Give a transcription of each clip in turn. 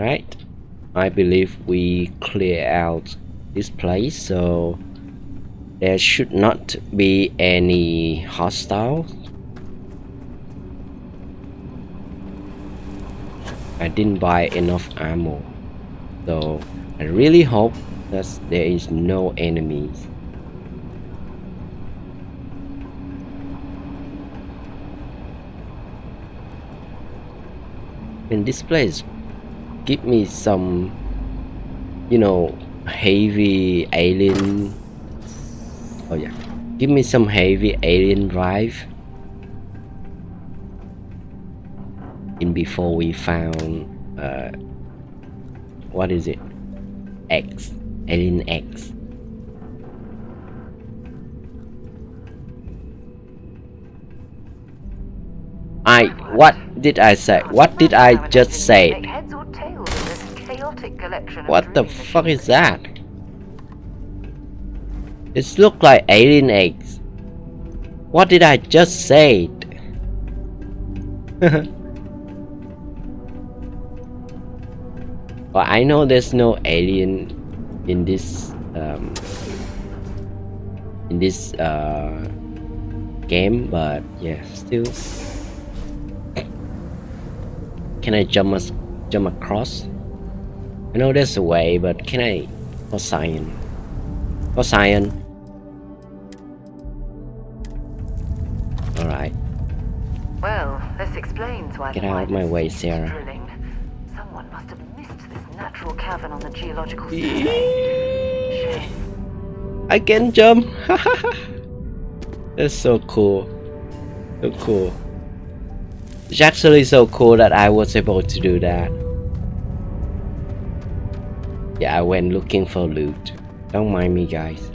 Alright, I believe we clear out this place, so there should not be any hostile. I didn't buy enough ammo, so I really hope that there is no enemies. In this place, give me some, you know, heavy alien. Oh yeah, give me some heavy alien drive. In before we found, what is it? X, alien X. What did I say? What did I just say? What the fuck is that? It looks like alien eggs. What did I just say? Well, I know there's no alien in this game, but yeah, still. Can I jump across? I know there's a way, but can I? For science. For science. Alright. Well, this explains why. Get out of my way, Sarah. Drilling. Someone must have missed this natural cavern on the geological survey. I can jump. That's so cool. So cool. It's actually so cool that I was able to do that. Yeah, I went looking for loot. Don't mind me, guys.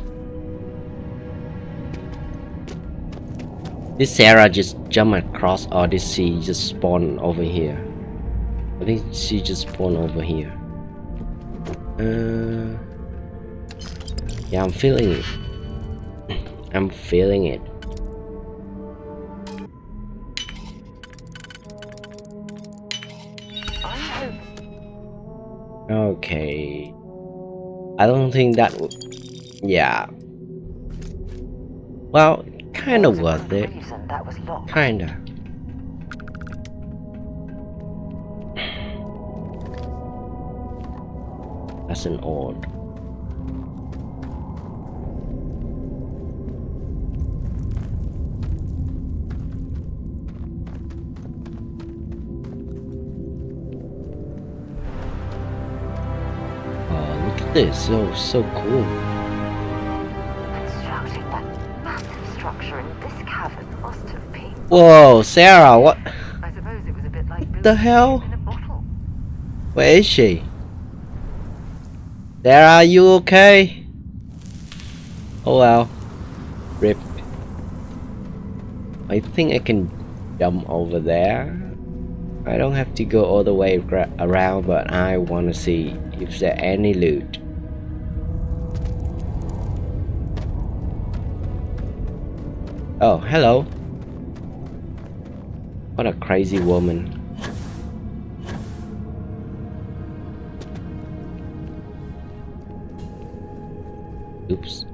Did Sarah just jump across, or did she just spawn over here? I think she just spawned over here. Yeah, I'm feeling it. I'm feeling it. Okay. I don't think that would. Yeah. Well, kinda worth it. Kinda. That's an odd. This so cool. Constructing that massive structure in this cavern must have been. Whoa, Sarah, what? I suppose it was a bit like what the hell? In a bottle. Where is she? Sarah, are you okay? Oh well. Rip. I think I can jump over there. I don't have to go all the way around, but I want to see if there's any loot. Oh, hello. What a crazy woman. Oops.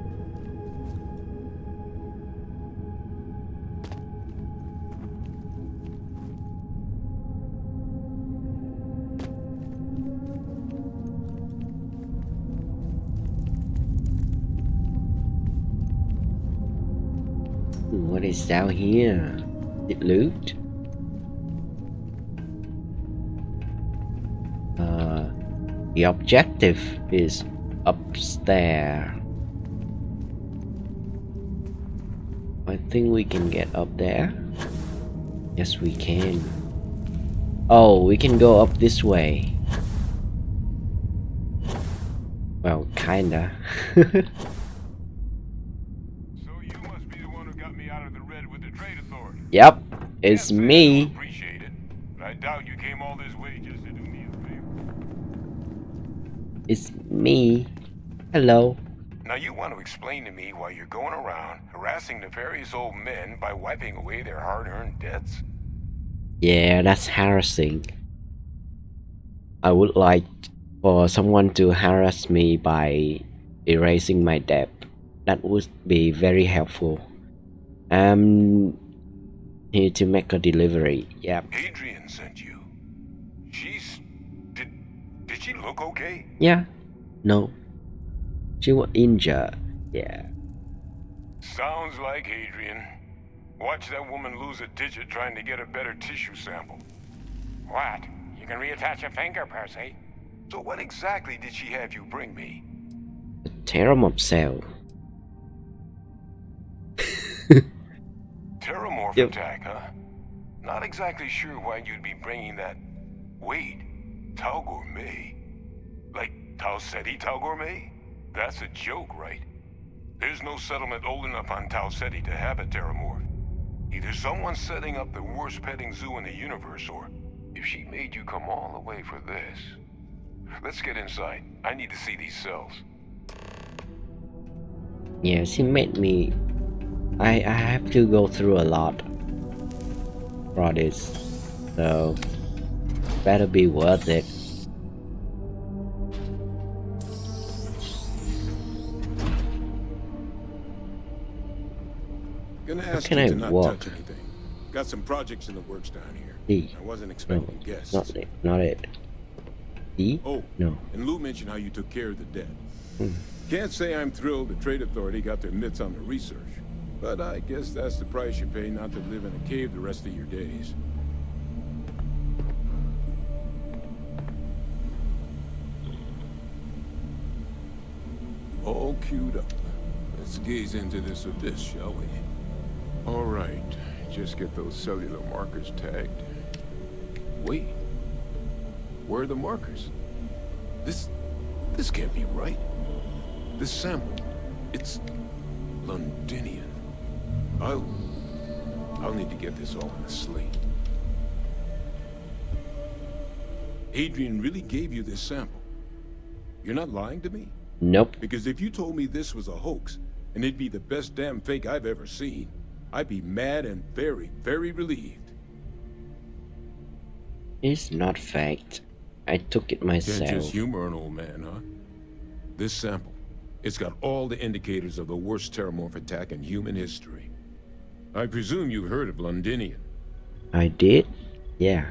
What is down here? Is it loot? The objective is upstairs. I think we can get up there. Yes, we can. Oh, we can go up this way. Well, kinda. Yep, it's me. Appreciate it, but I doubt you came all this way just to do me a favor. It's me. Hello. Now you want to explain to me why you're going around harassing nefarious old men by wiping away their hard-earned debts? Yeah, that's harassing. 'Cause I want to see if there any loot. Oh, hello. What a crazy woman. Yeah, that's harassing. 'Cause I want to see if there any loot. Yeah, that's harassing. 'Cause I want to see if there any loot. Yeah, that's harassing. 'Cause I want to see if there any loot. Yeah, that's harassing. I would like for someone to harass me by erasing my debt. That would be very helpful. I'm here to make a delivery. Yep. Adrian sent you. She's... Did... Did she look okay? Yeah. No. She was injured. Yeah. Sounds like Adrian. Watch that woman lose a digit trying to get a better tissue sample. What? You can reattach a finger, Percy. So what exactly did she have you bring me? The Terrormorphs cell. Terrormorph Yep. attack, huh? Not exactly sure why you'd be bringing that... Wait, Tau Gourmet? Like Tau Ceti Tau Gourmet? That's a joke, right? There's no settlement old enough on Tau Ceti to have a Terrormorph. Either someone's setting up the worst petting zoo in the universe, or if she made you come all the way for this. Let's get inside. I need to see these cells. Yeah, she made me. I have to go through a lot for this, so better be worth it. Gonna ask can you I to not walk? touch anything. Got some projects in the works down here. D. I wasn't No, expecting guests. not it. Not it. D? Oh, No. and Lou mentioned how you took care of the dead. Hmm. Can't say I'm thrilled the Trade Authority got their mitts on the research, but I guess that's the price you pay not to live in a cave the rest of your days. All queued up. Let's gaze into this abyss, shall we? All right, just get those cellular markers tagged. Wait, where are the markers? This can't be right. This sample, it's Londinian. I'll need to get this all in a slate. Adrian really gave you this sample. You're not lying to me? Nope. Because if you told me this was a hoax, and it'd be the best damn fake I've ever seen, I'd be mad and very, very relieved. It's not fact. I took it Can't myself. just humor an old man, huh? This sample, it's got all the indicators of the worst Terrormorph attack in human history. I presume you've heard of Londinian. I did? Yeah.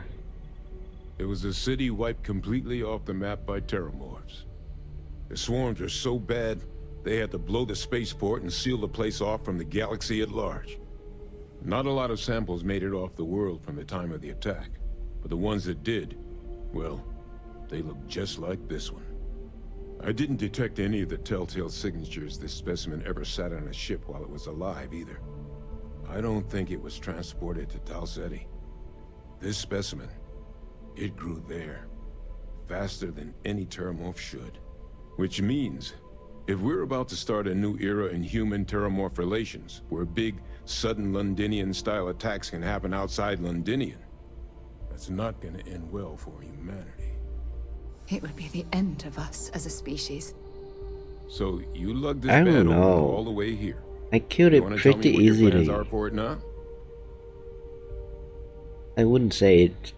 It was a city wiped completely off the map by Terrormorphs. The swarms are so bad, they had to blow the spaceport and seal the place off from the galaxy at large. Not a lot of samples made it off the world from the time of the attack, but the ones that did, well, they look just like this one. I didn't detect any of the telltale signatures this specimen ever sat on a ship while it was alive, either. I don't think it was transported to Tau Ceti. This specimen, it grew there, faster than any Terrormorph should. Which means, if we're about to start a new era in human-Terrormorph relations, where big, sudden Londinian-style attacks can happen outside Londinian, that's not gonna end well for humanity. It would be the end of us as a species. So, you lugged this I bad don't omen know. all the way here. I killed You it wanna tell me pretty what your plans easily. are for it now? I wouldn't say it's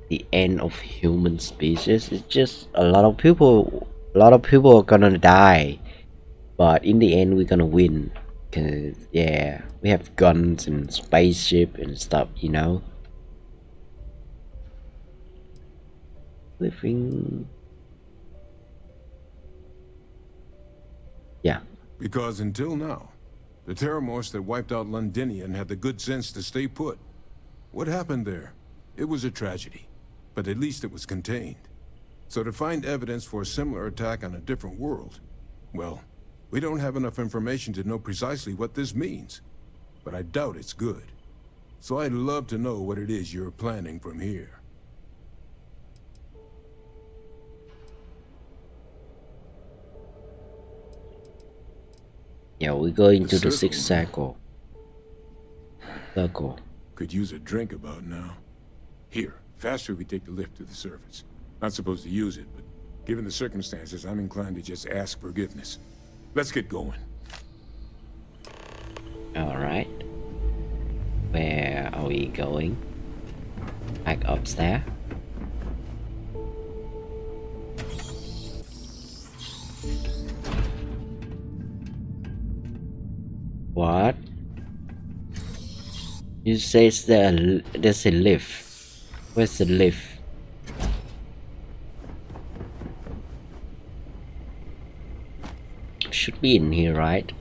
the end of human species. It's just a lot of people are gonna die, but in the end we're gonna win. Cause yeah, we have guns and spaceship and stuff, you know. Living. Yeah. Because until now, the Terrormorphs that wiped out Londinian had the good sense to stay put. What happened there? It was a tragedy, but at least it was contained. So to find evidence for a similar attack on a different world, well, we don't have enough information to know precisely what this means. But I doubt it's good. So I'd love to know what it is you're planning from here. Yeah, we go into the circle, sixth man. circle. Could use a drink about now. Here, faster we take the lift to the surface. Not supposed to use it, but given the circumstances, I'm inclined to just ask forgiveness. Let's get going. Alright. Where are we going? Back upstairs? It says there's a lift. Where's the lift? Should be in here, right?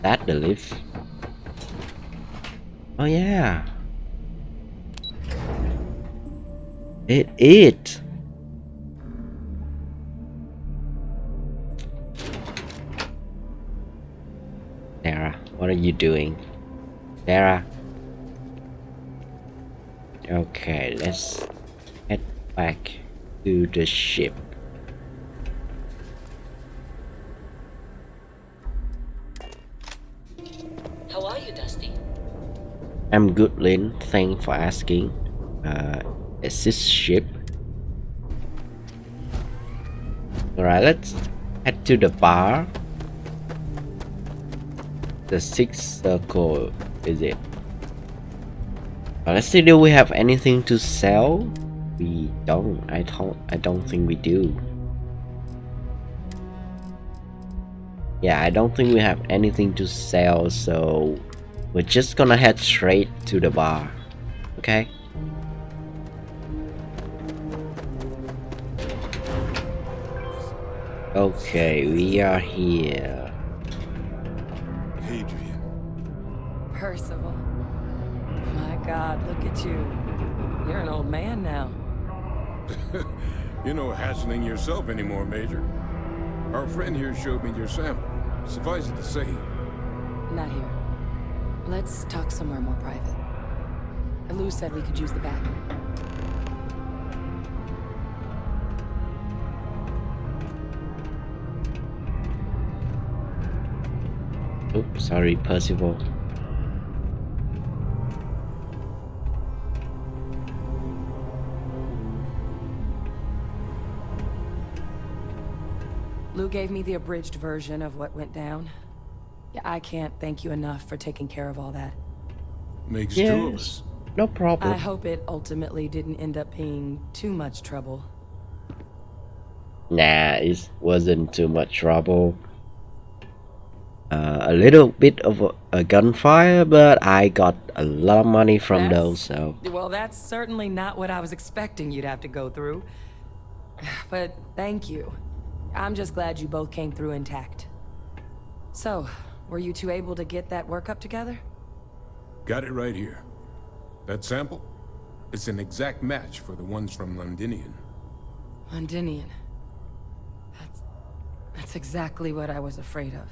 That the lift? Oh yeah. It. Sarah, what are you doing? Sarah. Okay, let's head back to the ship. How are you, Dusty? I'm good, Lynn. Thanks for asking. Is this ship? Alright, let's head to the bar. The sixth circle, is it? Let's see, do we have anything to sell? We don't. I don't think we do. Yeah, I don't think we have anything to sell, so we're just gonna head straight to the bar. Okay? Okay, we are here. Adrian. Percival. My God, look at you. You're an old man now. You're no hassling yourself anymore, Major. Our friend here showed me your sample. Suffice it to say, Not here. Let's talk somewhere more private. Lou said we could use the back. Oops, sorry, Percival. Lou gave me the abridged version of what went down. Yeah, I can't thank you enough for taking care of all that. makes two of Yes, us. no problem. I hope it ultimately didn't end up being too much trouble. Nah, it wasn't too much trouble. A little bit of a gunfire, but I got a lot of money from those, so. Well, that's certainly not what I was expecting you'd have to go through. But thank you. I'm just glad you both came through intact. So, were you two able to get that workup together? Got it right here. That sample? It's an exact match for the ones from Londinian. Londinian. That's exactly what I was afraid of.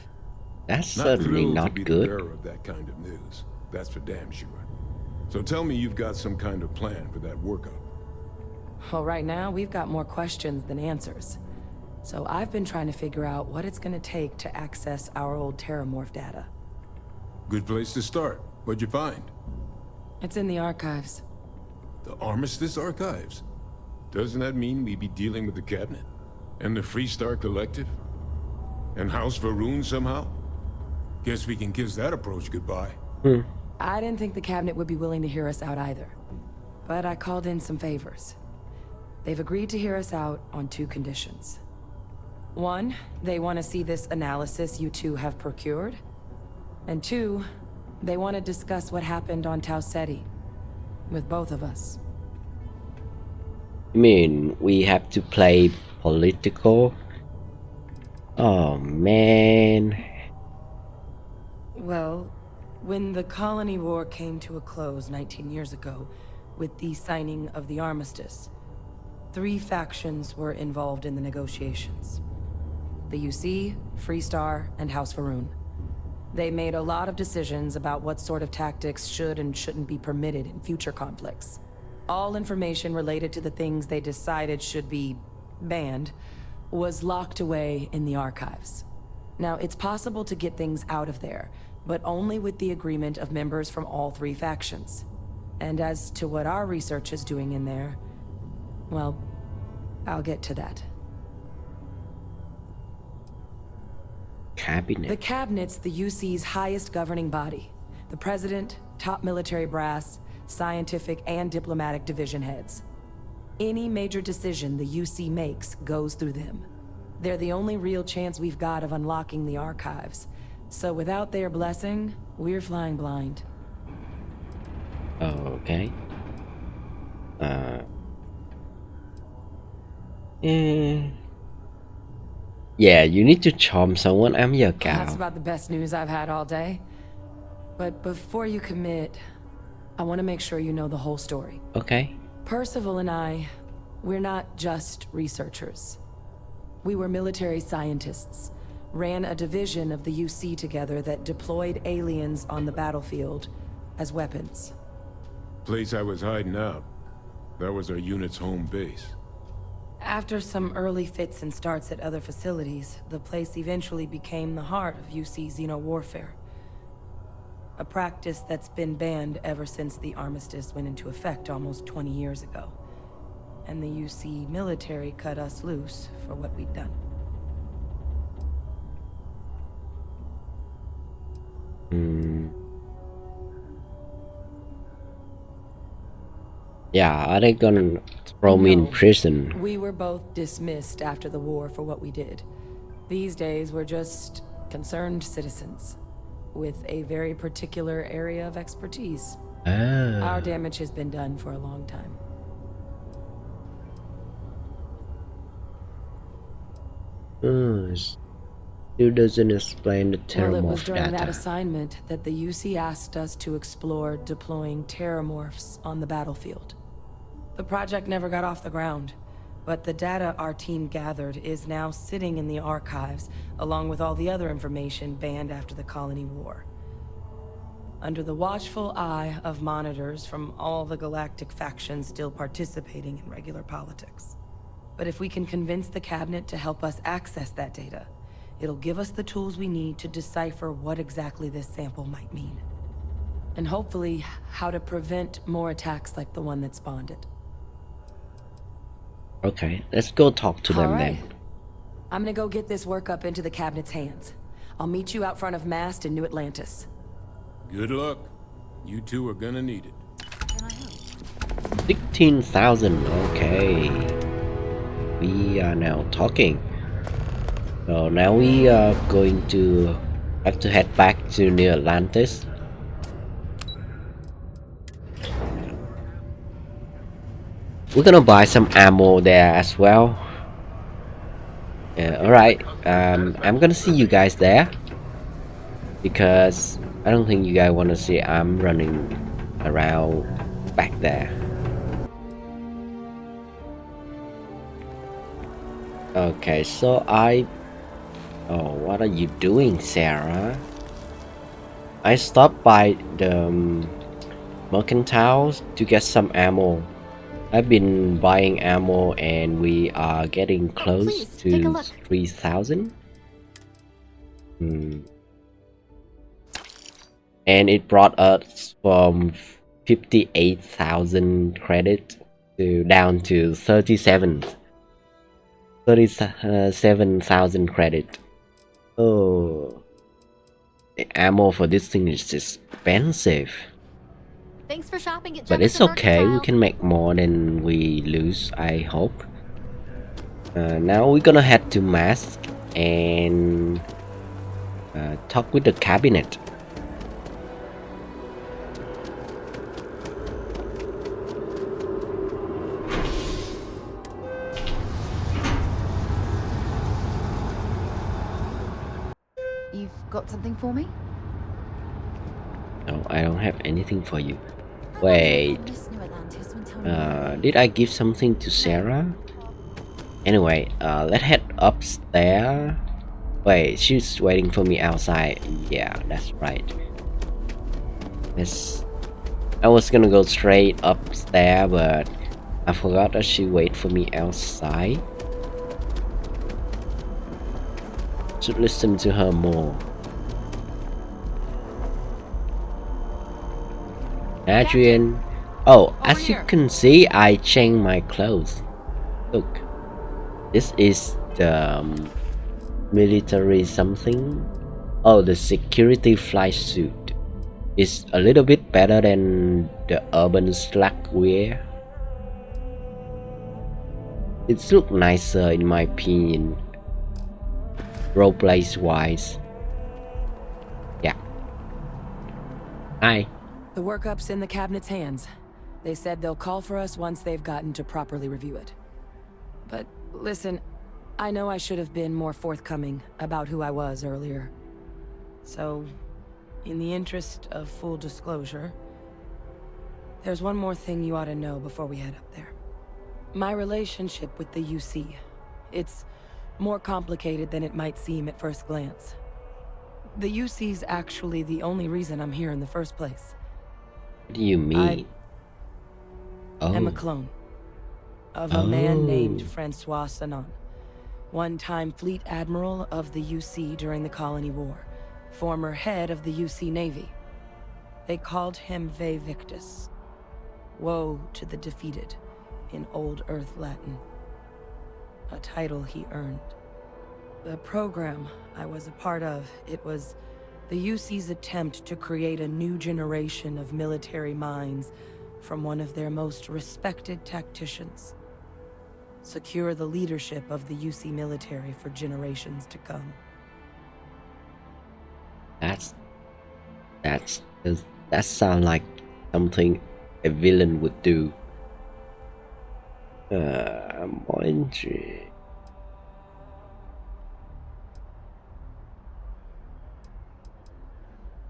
That's Not certainly thrilled to not be the good. bearer of that kind of news. That's for damn sure. So tell me you've got some kind of plan for that workup. Well, right now, we've got more questions than answers. So I've been trying to figure out what it's gonna take to access our old Terrormorph data. Good place to start. What'd you find? It's in the archives. The Armistice Archives? Doesn't that mean we'd be dealing with the Cabinet? And the Freestar Collective? And House Varun somehow? Guess we can kiss that approach goodbye. I didn't think the cabinet would be willing to hear us out either. But I called in some favors. They've agreed to hear us out on 2 conditions. 1, they want to see this analysis you two have procured. And 2, they want to discuss what happened on Tau Ceti. With both of us. I mean, we have to play political? Oh man. Well, when the Colony War came to a close 19 years ago, with the signing of the armistice, 3 factions were involved in the negotiations. The UC, Freestar, and House Varun. They made a lot of decisions about what sort of tactics should and shouldn't be permitted in future conflicts. All information related to the things they decided should be banned was locked away in the archives. Now, it's possible to get things out of there, but only with the agreement of members from all 3 factions. And as to what our research is doing in there, well, I'll get to that. Cabinet. The Cabinet's the UC's highest governing body. The President, top military brass, scientific and diplomatic division heads. Any major decision the UC makes goes through them. They're the only real chance we've got of unlocking the archives. So without their blessing, we're flying blind. Okay. Eh, yeah, you need to charm someone. I'm your That's gal. about the best news I've had all day. But before you commit, I want to make sure you know the whole story. Okay. Percival and I, we're not just researchers. We were military scientists, ran a division of the UC together that deployed aliens on the battlefield as weapons. Place I was hiding out. That was our unit's home base. After some early fits and starts at other facilities, the place eventually became the heart of UC xeno-warfare. A practice that's been banned ever since the armistice went into effect almost 20 years ago. And the UC military cut us loose for what we'd done. Yeah, are they gonna throw me in No. prison? We were both dismissed after the war for what we did. These days, we're just concerned citizens with a very particular area of expertise. Our damage has been done for a long time. Still doesn't explain the Well, it was Terrormorph during that data. assignment that the UC asked us to explore deploying Terrormorphs on the battlefield. The project never got off the ground, but the data our team gathered is now sitting in the archives, along with all the other information banned after the Colony War. Under the watchful eye of monitors from all the galactic factions still participating in regular politics. But if we can convince the cabinet to help us access that data, it'll give us the tools we need to decipher what exactly this sample might mean. And hopefully, how to prevent more attacks like the one that spawned it. Okay, let's go talk to them All right. then. I'm gonna go get this work up into the cabinet's hands. I'll meet you out front of Mast in New Atlantis. Good luck. You two are gonna need it. 16,000. Okay. We are now talking. So now we are going to have to head back to New Atlantis. We're gonna buy some ammo there as well. Yeah, alright. I'm gonna see you guys there. Because I don't think you guys wanna see I'm running around back there. Okay, so oh, what are you doing, Sarah? I stopped by the mercantile to get some ammo. I've been buying ammo and we are getting close please, take a to look. 3,000. And it brought us from 58,000 credit to down to 37,000 credit. Oh, the ammo for this thing is expensive. Thanks for shopping at But it's Jefferson okay, we Mercantile. can make more than we lose, I hope. Now we're gonna head to Mask and talk with the cabinet. You've got something for me? No, I don't have anything for you. I wonder if Wait, I'll miss New Atlantis when Tony did I give something to Sarah? Anyway, let's head upstairs. Wait, she's waiting for me outside. Yeah, that's right. I was gonna go straight upstairs, but I forgot that she wait for me outside. Should listen to her more. Adrian. Oh, as you can see, I changed my clothes. Look, this is the military something. Oh, the security fly suit. It's a little bit better than the urban slack wear. It looks nicer in my opinion. roleplays wise. Yeah. Hi. The workup's in the cabinet's hands. They said they'll call for us once they've gotten to properly review it. But listen, I know I should have been more forthcoming about who I was earlier. So, in the interest of full disclosure, there's one more thing you ought to know before we head up there. My relationship with the UC. It's more complicated than it might seem at first glance. The UC's actually the only reason I'm here in the first place. What do you mean? I'm a Oh. clone of a man named Oh. Francois Sanon, one-time fleet admiral of the UC during the Colony War, former head of the UC Navy. They called him Ve Victus. Woe to the defeated, in Old Earth Latin. A title he earned. The program I was a part of, it was the UC's attempt to create a new generation of military minds from one of their most respected tacticians. Secure the leadership of the UC military for generations to come. That sounds like something a villain would do.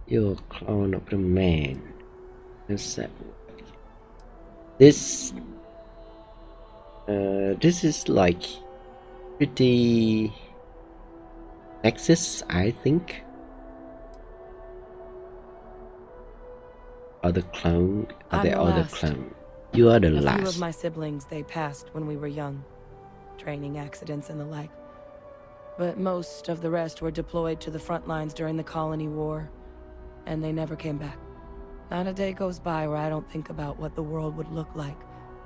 You're a clone of the man. This is like pretty sexist, I think. Other clone, I'm the other last. clone. You are the A few of last. my siblings, they passed when we were young. Training accidents and the like. But most of the rest were deployed to the front lines during the Colony War, and they never came back. Not a day goes by where I don't think about what the world would look like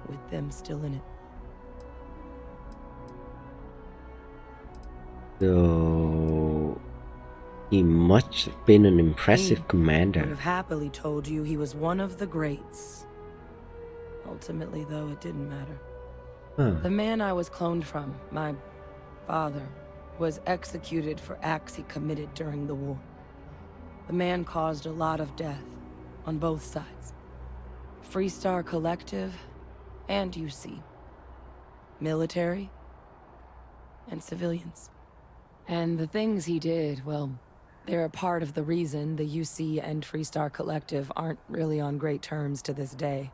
with them still in it. So he must have been an impressive He would commander. have happily told you he was one of the greats. Ultimately, though, it didn't matter. Huh. The man I was cloned from, my father, was executed for acts he committed during the war. The man caused a lot of death, on both sides. Freestar Collective and UC. Military and civilians. And the things he did, well, they're a part of the reason the UC and Freestar Collective aren't really on great terms to this day.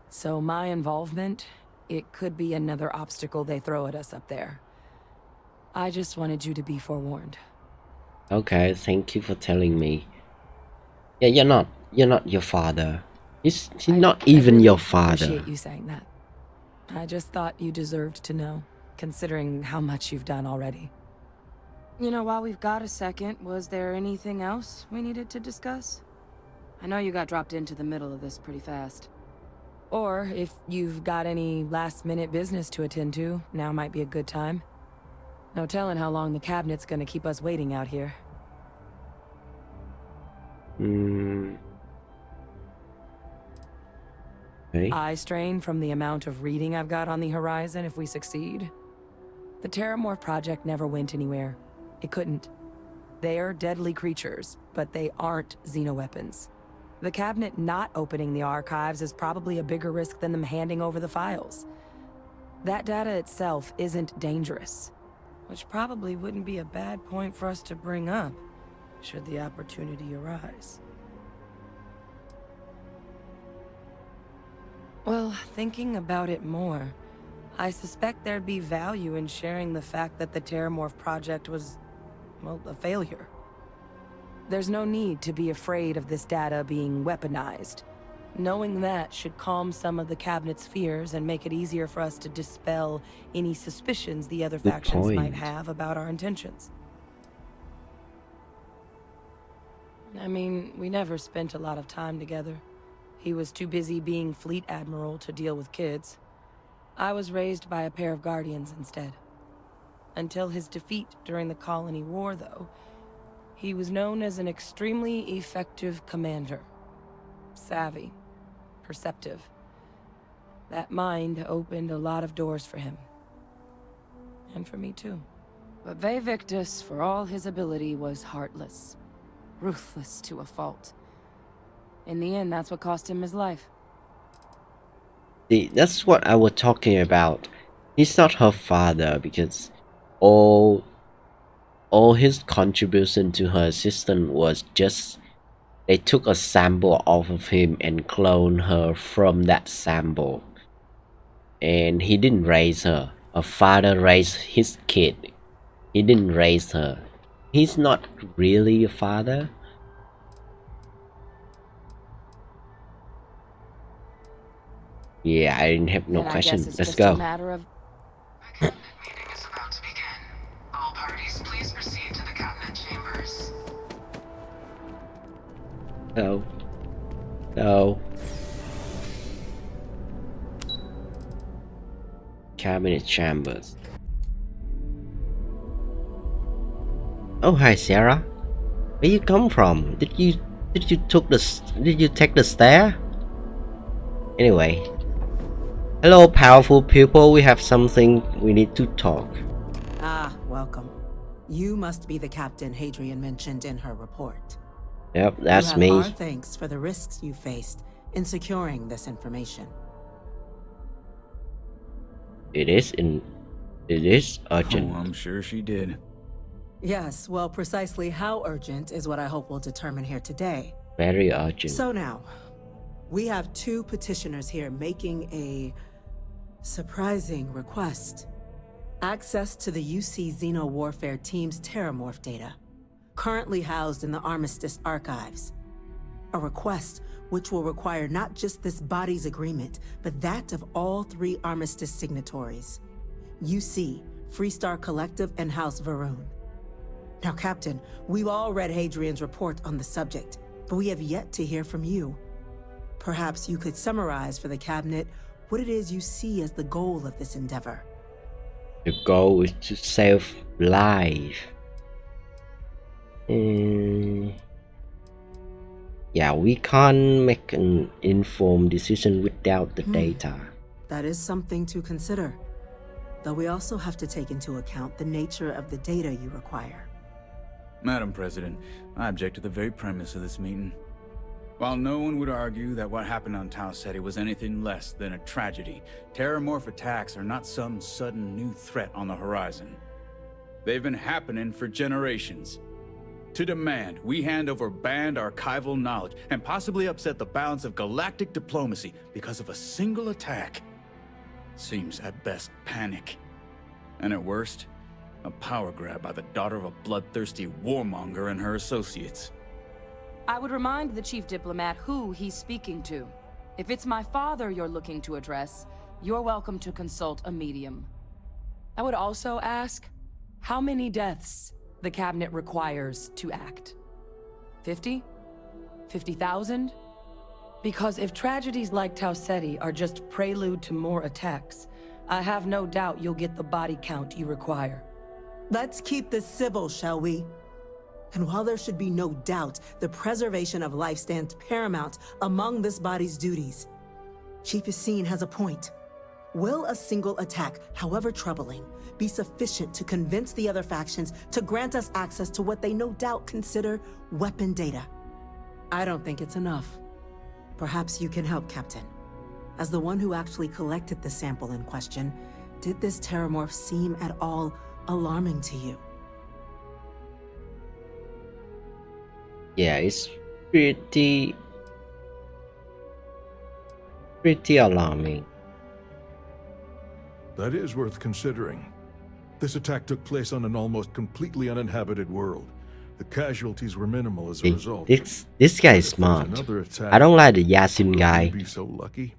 So my involvement, it could be another obstacle they throw at us up there. I just wanted you to be forewarned. Okay, thank you for telling me. Yeah, you're not your father. He's not even really your father. Appreciate you saying that. I just thought you deserved to know, considering how much you've done already. You know, while we've got a second, was there anything else we needed to discuss? I know you got dropped into the middle of this pretty fast. Or if you've got any last-minute business to attend to, now might be a good time. No telling how long the cabinet's gonna keep us waiting out here. Okay. Eye strain from the amount of reading I've got on the horizon if we succeed. The Terrormorph project never went anywhere. It couldn't. They're deadly creatures, but they aren't xenoweapons. The cabinet not opening the archives is probably a bigger risk than them handing over the files. That data itself isn't dangerous. Which probably wouldn't be a bad point for us to bring up, should the opportunity arise. Well, thinking about it more, I suspect there'd be value in sharing the fact that the Terrormorph project was, well, a failure. There's no need to be afraid of this data being weaponized. Knowing that should calm some of the cabinet's fears and make it easier for us to dispel any suspicions the other Good factions point. might have about our intentions. I mean, we never spent a lot of time together. He was too busy being fleet admiral to deal with kids. I was raised by a pair of guardians instead. Until his defeat during the Colony War, though, he was known as an extremely effective commander. Savvy. Perceptive. That mind opened a lot of doors for him. And for me, too. But Ve Victus, for all his ability, was heartless. Ruthless to a fault. In the end, that's what cost him his life. See, that's what I was talking about. He's not her father because all his contribution to her system was just they took a sample off of him and cloned her from that sample. And he didn't raise her. Her father raised his kid. He didn't raise her. He's not really a father. Yeah, I didn't have no Then I guess question. it's Let's just a go. matter of... The cabinet meeting is about to begin. All parties, please proceed to the cabinet chambers. No. No. Cabinet chambers. Oh, hi Sarah. Where you come from? Did you take the stair? Anyway. Hello powerful people, we have something we need to talk. Ah, welcome. You must be the captain Hadrian mentioned in her report. Yep, You that's have our me. thanks for the risks you faced in securing this information. It is urgent. Oh, I'm sure she did. Yes, well, precisely how urgent is what I hope we'll determine here today. Very urgent. So now, we have two petitioners here making a surprising request. Access to the UC Xeno Warfare Team's Terrormorph data, currently housed in the Armistice archives. A request which will require not just this body's agreement, but that of all three Armistice signatories. UC, Freestar Collective, and House Varun. Now, Captain, we've all read Hadrian's report on the subject, but we have yet to hear from you. Perhaps you could summarize for the Cabinet what it is you see as the goal of this endeavor. The goal is to save life. Yeah, we can't make an informed decision without the data. That is something to consider. Though we also have to take into account the nature of the data you require. Madam President, I object to the very premise of this meeting. While no one would argue that what happened on Tau Ceti was anything less than a tragedy, Terrormorph attacks are not some sudden new threat on the horizon. They've been happening for generations. To demand we hand over banned archival knowledge and possibly upset the balance of galactic diplomacy because of a single attack seems at best panic. And at worst, a power grab by the daughter of a bloodthirsty warmonger and her associates. I would remind the chief diplomat who he's speaking to. If it's my father you're looking to address, you're welcome to consult a medium. I would also ask, how many deaths the Cabinet requires to act? 50? 50,000? Because if tragedies like Tau Ceti are just prelude to more attacks, I have no doubt you'll get the body count you require. Let's keep this civil, shall we? And while there should be no doubt the preservation of life stands paramount among this body's duties, Chief Yassine has a point. Will a single attack, however troubling, be sufficient to convince the other factions to grant us access to what they no doubt consider weapon data? I don't think it's enough. Perhaps you can help, Captain. As the one who actually collected the sample in question, did this Terrormorph seem at all alarming to you? Yeah, it's pretty alarming. That is worth considering. This attack took place on an almost completely uninhabited world. The casualties were minimal as a See, result. this guy is If there's smart. another attack, I don't like the Yasin will we guy. be so lucky?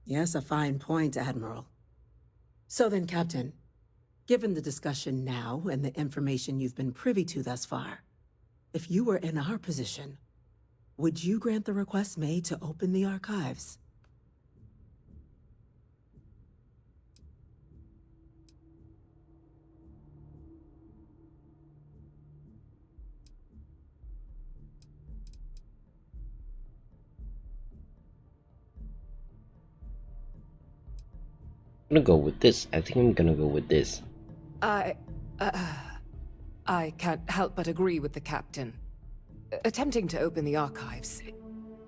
Yes, a fine point, Admiral. So then, Captain, given the discussion now and the information you've been privy to thus far, if you were in our position, would you grant the request made to open the archives? I'm gonna go with this. I think I'm gonna go with this. I can't help but agree with the captain. Attempting to open the archives,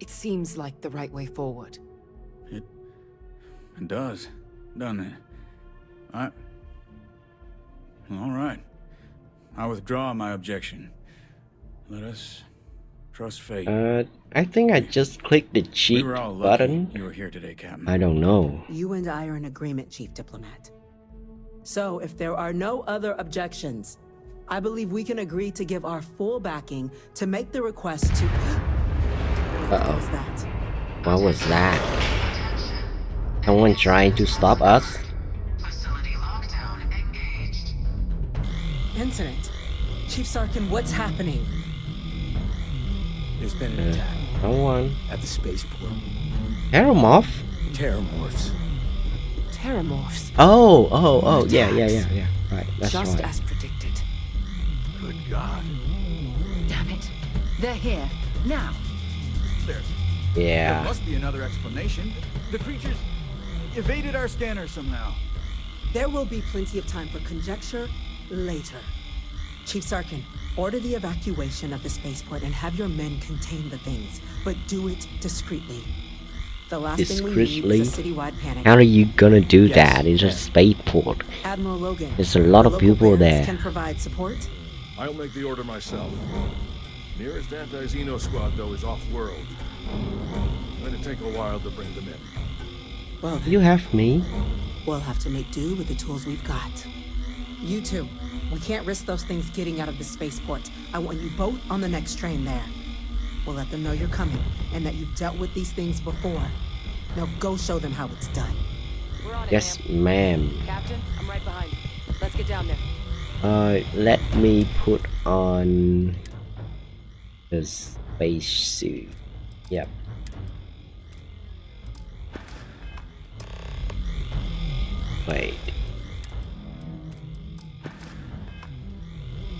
it seems like the right way forward. It does, doesn't it? All right. I withdraw my objection. Let us trust fate. I think I just clicked the cheat We were all lucky button. you were here today, Captain. I don't know. You and I are in agreement, Chief Diplomat. So, if there are no other objections, I believe we can agree to give our full backing to make the request to... What was that? What was that? Someone trying to stop us? Facility lockdown engaged. Incident. Chief Sarkin, what's happening? There's been an attack Someone. at the spaceport. Terrormorph? Terrormorphs. Terrormorphs. Oh, yeah. Right, that's Just right. as predicted. Good God. Damn it. They're here. Now. There Yeah. must be another explanation. The creatures evaded our scanner somehow. There will be plenty of time for conjecture later. Chief Sarkin, order the evacuation of the spaceport and have your men contain the things, but do it discreetly. The last thing we need is a citywide panic. How are you gonna do that? It's a yes. spaceport. Admiral Logan, There's a lot the of local people barracks there. can provide support. I'll make the order myself. Nearest anti-Xeno squad, though, is off-world. Going to take a while to bring them in. Well, You have me. we'll have to make do with the tools we've got. You two, we can't risk those things getting out of the spaceport. I want you both on the next train there. We'll let them know you're coming and that you've dealt with these things before. Now go show them how it's done. We're on Yes, it, ma'am. Captain, I'm right behind you. Let's get down there. Let me put on the spacesuit. Yep. Wait.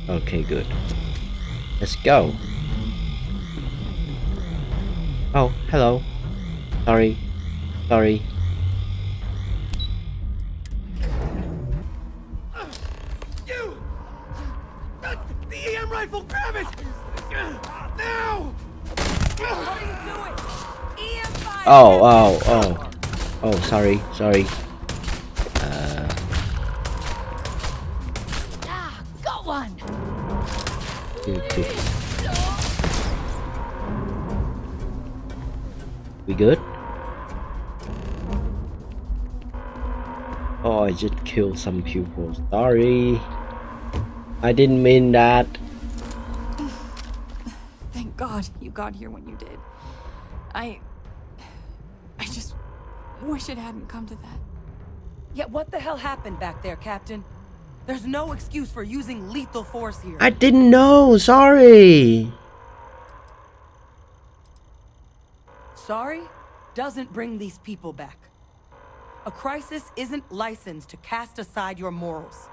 Okay, good. Let's go. Oh, hello. Sorry. You! The EM rifle, grab it! Now! Oh, sorry. Got one! Good. We good? Oh, I just killed some people. Sorry. I didn't mean that. Thank God you got here when you did. I just wish it hadn't come to that. Yet what the hell happened back there, Captain? There's no excuse for using lethal force here. I didn't know. Sorry. Sorry doesn't bring these people back. A crisis isn't licensed to cast aside your morals.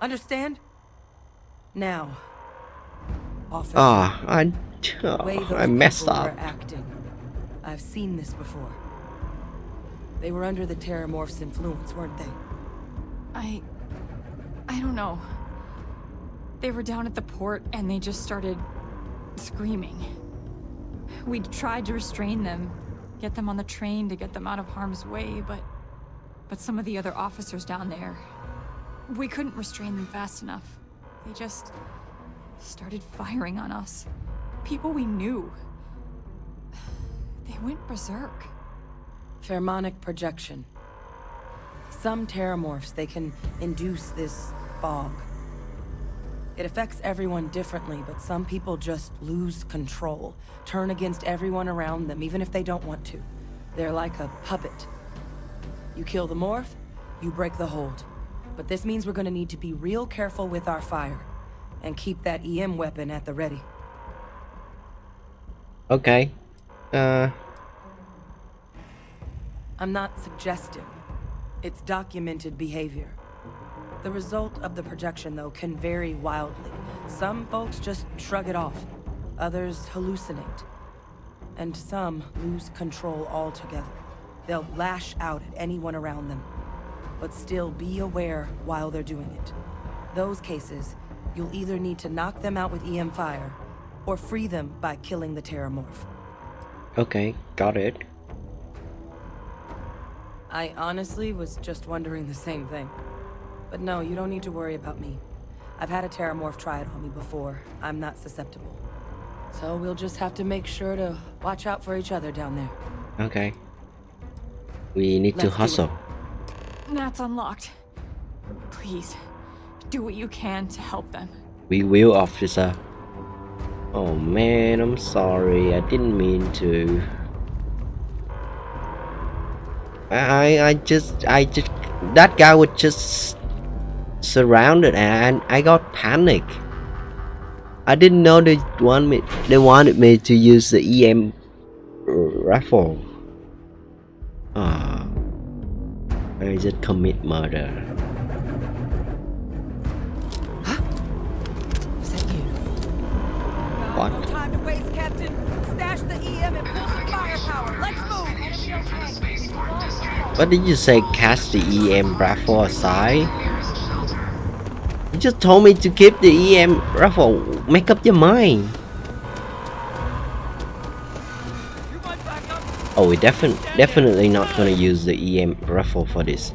Understand? Now, officer. The way those I messed people up. were acting. I've seen this before. They were under the Terrormorphs' influence, weren't they? I don't know. They were down at the port and they just started screaming. We tried to restrain them, get them on the train to get them out of harm's way, but some of the other officers down there, we couldn't restrain them fast enough. They just started firing on us. People we knew. They went berserk. Pheromonic projection. Some Terrormorphs, they can induce this fog. It affects everyone differently, but some people just lose control, turn against everyone around them, even if they don't want to. They're like a puppet. You kill the morph, you break the hold. But this means we're gonna need to be real careful with our fire, and keep that EM weapon at the ready. Okay. I'm not suggesting. It's documented behavior. The result of the projection, though, can vary wildly. Some folks just shrug it off. Others hallucinate. And some lose control altogether. They'll lash out at anyone around them. But still be aware while they're doing it. Those cases, you'll either need to knock them out with EM fire, or free them by killing the Terrormorph. Okay, got it. I honestly was just wondering the same thing. But no, you don't need to worry about me. I've had a Terrormorph try it on me before. I'm not susceptible. So we'll just have to make sure to watch out for each other down there. Okay. We need to Let's do hustle. That's unlocked. Please, do what you can to help them. We will, officer. Oh man, I'm sorry. I didn't mean to. I just that guy was just surrounded and I got panic. I didn't know they wanted me to use the EM rifle. Ah, I just commit murder. Is that you? What? No time to waste, Captain. Stash the EM and pull some firepower. Let's move. What did you say? Cast the EM rifle aside? You just told me to keep the EM rifle. Make up your mind. Oh, we definitely not gonna use the EM rifle for this.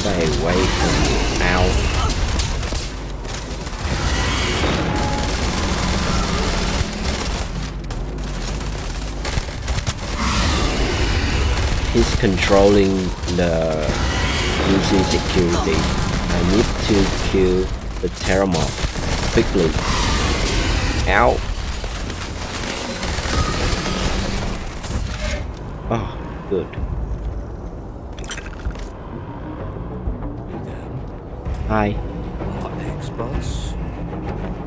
Stay away from me. Ow. He's controlling the UC security. I need to kill the Terrormorph quickly. Ow. Oh, good. Hi. Thanks, boss.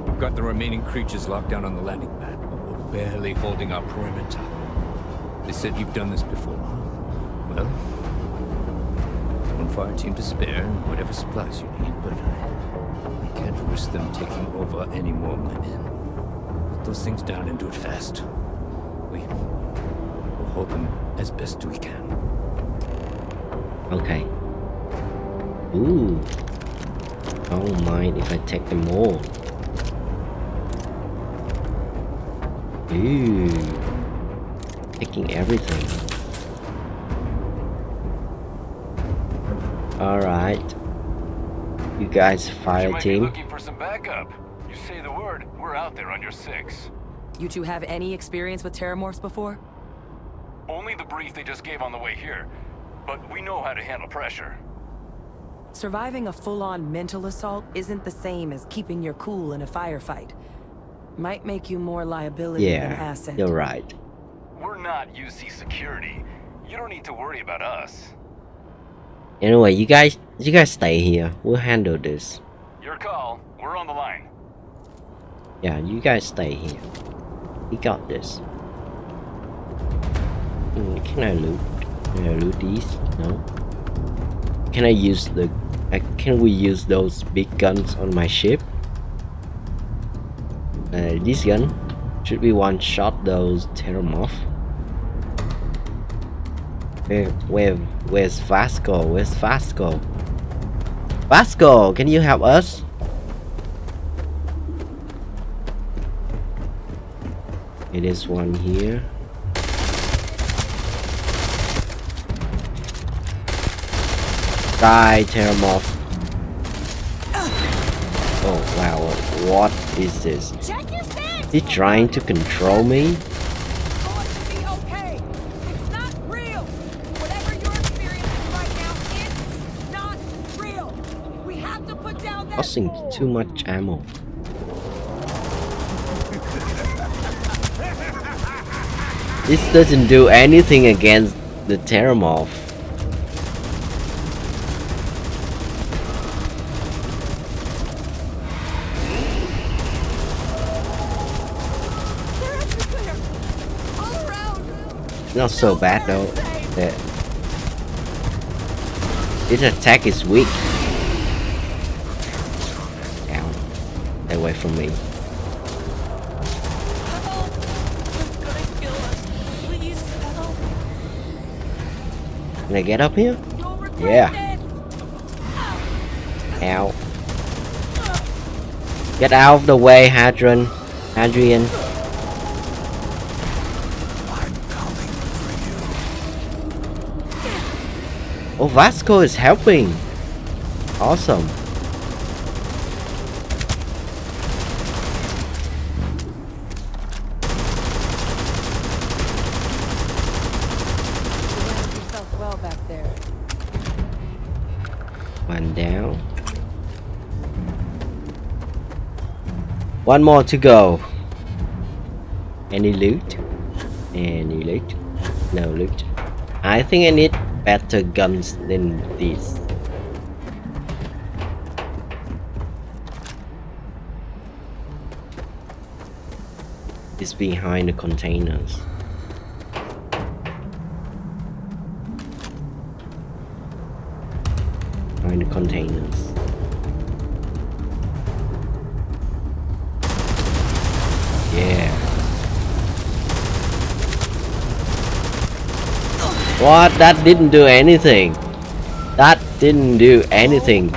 We've got the remaining creatures locked down on the landing pad, but we're barely holding our perimeter. They said you've done this before. Well, one fire team to spare and whatever supplies you need, but I can't risk them taking over any more of my men. Put those things down and do it fast. We'll hold them as best we can. Okay. Ooh. I don't mind if I take them all. Ooh. Taking everything. Alright. You guys fire team. Looking for some backup. You say the word, we're out there on your 6. You two have any experience with Terrormorphs before? Only the brief they just gave on the way here. But we know how to handle pressure. Surviving a full-on mental assault isn't the same as keeping your cool in a firefight. Might make you more liability than asset. You're right. We're not UC security. You don't need to worry about us. Anyway, you guys stay here. We'll handle this. Your call. We're on the line. Yeah, you guys stay here. We got this. Can I loot? Can I loot these? No. Can I use the? Can we use those big guns on my ship? This gun. Should we one-shot those Terrormorphs? Where's Vasco? Where's Vasco? Vasco, can you help us? It is one here. Die, Terrormorph. Oh wow, what is this? He trying to control me? Costing too much ammo. This doesn't do anything against the Terrormorph. Not so bad though. This attack is weak. Ow. Stay away from me. Can I get up here? Yeah. Ow. Get out of the way, Hadrian. Oh, Vasco is helping. Awesome. Yourself well back there. One down. One more to go. Any loot? Any loot? No loot. I think I need better guns than this. It's behind the containers. Behind the containers. Yeah. What? That didn't do anything. That didn't do anything.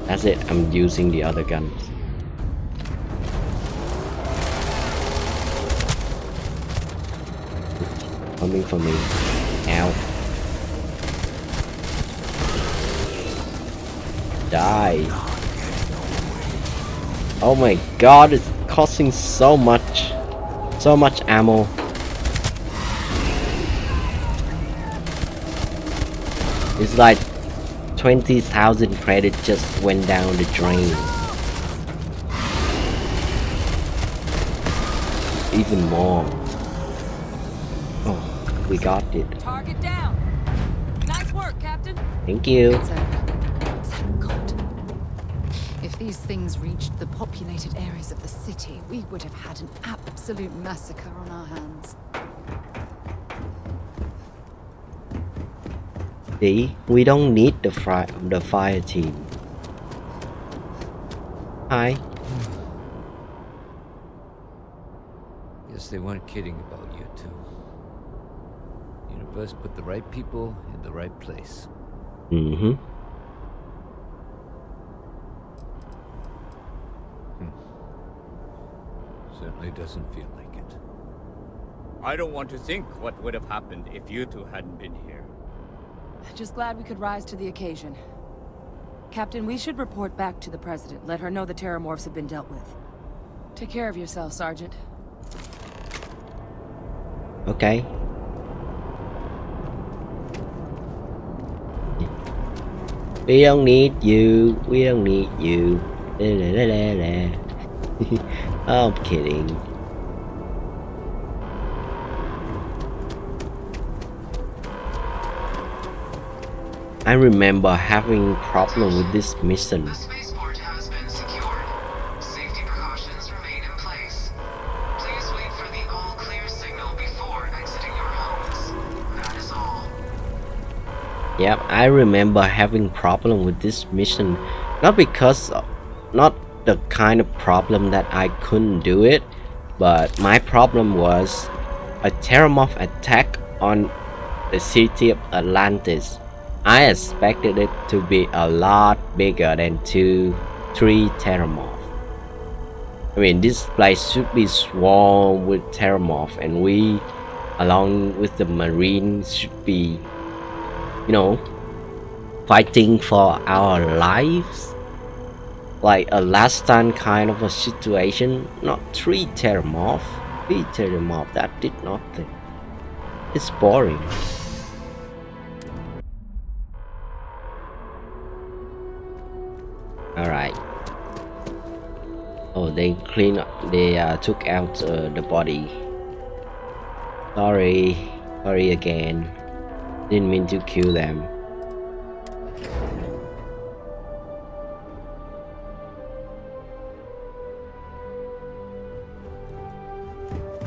That's it. I'm using the other guns. Coming for me. Ow. Die. Oh my god, it's costing so much ammo. It's like 20,000 credits just went down the drain. Even more. Oh, we got it. Target down. Nice work, Captain. Thank you. Thank God. If these things reached the populated areas of the city, we would have had an absolute massacre on our hands. See, we don't need the fire team. Hi. Guess they weren't kidding about you two. Universe put the right people in the right place. Mm-hmm. Certainly doesn't feel like it. I don't want to think what would have happened if you two hadn't been here. Just glad we could rise to the occasion. Captain, we should report back to the President. Let her know the Terrormorphs have been dealt with. Take care of yourself, Sergeant. Okay. We don't need you. We don't need you. I'm kidding. I remember having problem with this mission. The spaceport has been secured. Safety precautions remain in place. Please wait for the all-clear signal before exiting your homes. That is all. Yep, I remember having problem with this mission. Not because, not the kind of problem that I couldn't do it, but my problem was a Terrormorph attack on the city of Atlantis. I expected it to be a lot bigger than 2-3 Terrormorphs. I mean, this place should be swarmed with Terrormorphs, and we, along with the Marines, should be, you know, fighting for our lives. Like a last stand kind of a situation. Not 3 Terrormorphs. 3 Terrormorphs, that did nothing. It's boring. Alright. Oh, they clean up. They took out the body. Sorry again. Didn't mean to kill them.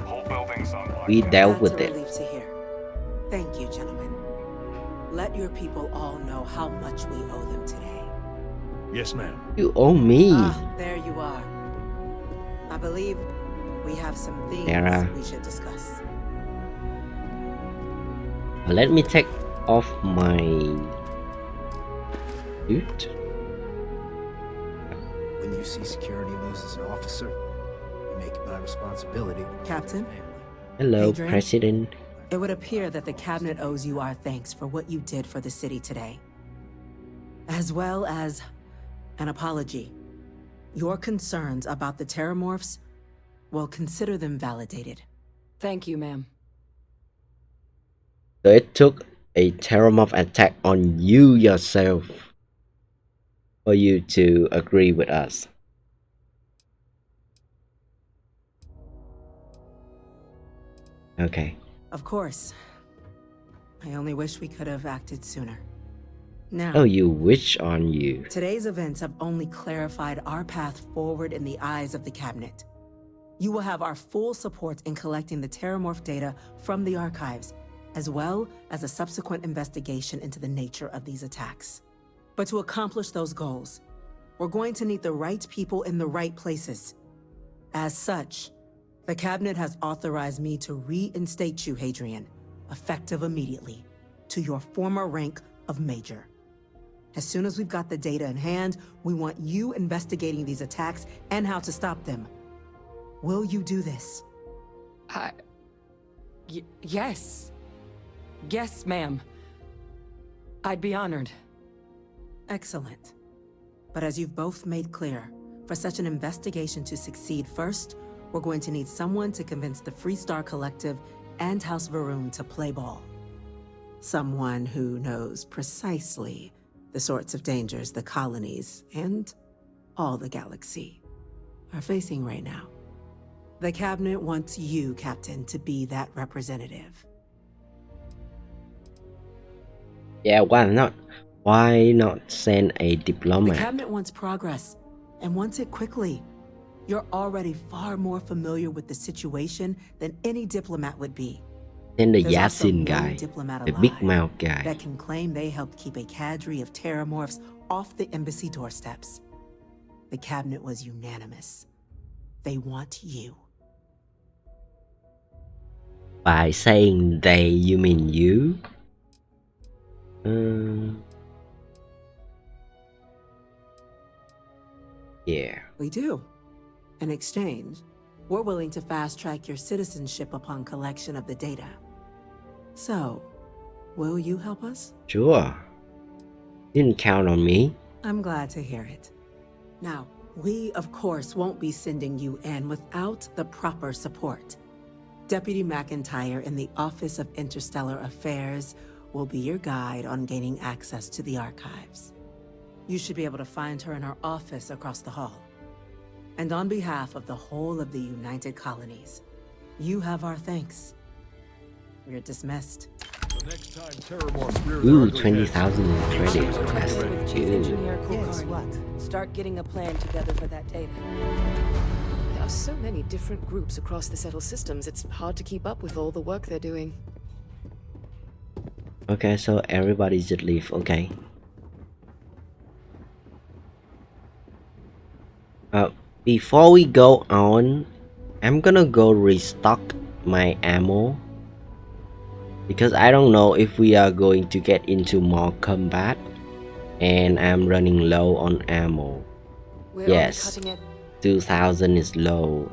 Whole building's on lock. We dealt with That's a it. relief to hear. Thank you, gentlemen. Let your people all know how much we owe them today. Yes, ma'am. You owe me. Ah, there you are. I believe we have some things Sarah. we should discuss. Let me take off my suit. When you see security loses an officer, you make it my responsibility. Captain? Hello, Adrian? President. It would appear that the cabinet owes you our thanks for what you did for the city today. As well as an apology. Your concerns about the Terrormorphs, well, consider them validated. Thank you, ma'am. So it took a Terrormorph attack on you yourself for you to agree with us. Okay. Of course. I only wish we could have acted sooner. Now, Oh, you wish on you. today's events have only clarified our path forward in the eyes of the cabinet. You will have our full support in collecting the Terrormorph data from the archives, as well as a subsequent investigation into the nature of these attacks. But to accomplish those goals, we're going to need the right people in the right places. As such, the cabinet has authorized me to reinstate you, Hadrian, effective immediately, to your former rank of Major. As soon as we've got the data in hand, we want you investigating these attacks and how to stop them. Will you do this? Yes. Yes, ma'am. I'd be honored. Excellent. But as you've both made clear, for such an investigation to succeed first, we're going to need someone to convince the Freestar Collective and House Varun to play ball. Someone who knows precisely the sorts of dangers the colonies and all the galaxy are facing right now. The cabinet wants you, Captain, to be that representative. Yeah, why not? Why not send a The diplomat? cabinet wants progress, and wants it quickly. You're already far more familiar with the situation than any diplomat would be. Send the There's also Yasin no guy, diplomat the big alive mouth guy. that can claim they helped keep a cadre of Terrormorphs off the embassy doorsteps. The cabinet was unanimous. They want you. By saying they, you mean you? Yeah. We do. In exchange, we're willing to fast-track your citizenship upon collection of the data. So, will you help us? Sure. Didn't count on me. I'm glad to hear it. Now, we, of course, won't be sending you in without the proper support. Deputy McIntyre in the Office of Interstellar Affairs will be your guide on gaining access to the archives. You should be able to find her in her office across the hall. And on behalf of the whole of the United Colonies, you have our thanks. You're dismissed. The next time Terrormorphs rear Ooh, their ugly 20,000 heads, credits. That's Chief good. Engineer Yes, Kulkarni. what? Start getting a plan together for that data. There are so many different groups across the settled systems, it's hard to keep up with all the work they're doing. Okay, so everybody should leave. Okay. Before we go on, I'm gonna go restock my ammo because I don't know if we are going to get into more combat, and I'm running low on ammo. We're Yes, on the cutting edge. 2000 is low.